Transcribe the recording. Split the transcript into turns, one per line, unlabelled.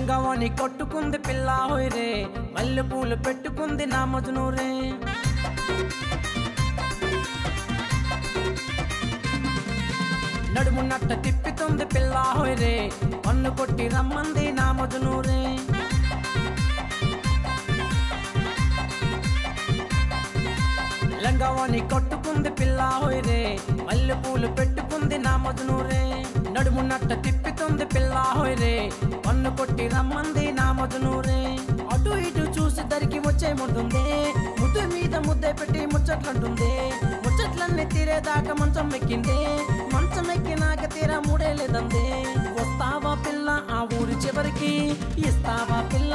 లంగవాణి కొట్టుకుంది పిల్ల హోయ్ మల్లె పూలు పెట్టుకుంది నా మజనూరే నడుము నట్ట తిప్పుతుంది పిల్ల హోయ్ పన్ను కొట్టి రమ్మంది నా మజనూరే లంగవాణి కొట్టుకుంది పిల్ల హోయ్ మల్లె పూలు పెట్టుకుంది నా మజనూరే నడుము నట్ట తిప్పుతుంది పిల్ల హోయ్ పన్ను కొట్టి రమ్మంది నా మజనూరే అటు ఇటు చూసి దరికి వచ్చే ముందుంది ముద్దు మీద ముద్దే పెట్టి ముచ్చట్లంటుంది ముచ్చట్లన్నీ తీరేదాకా మంచం ఎక్కింది మంచం ఎక్కినాక తీరా మూడే లేదంది వస్తావా పిల్ల ఆ ఊరి చివరికి ఇస్తావా పిల్ల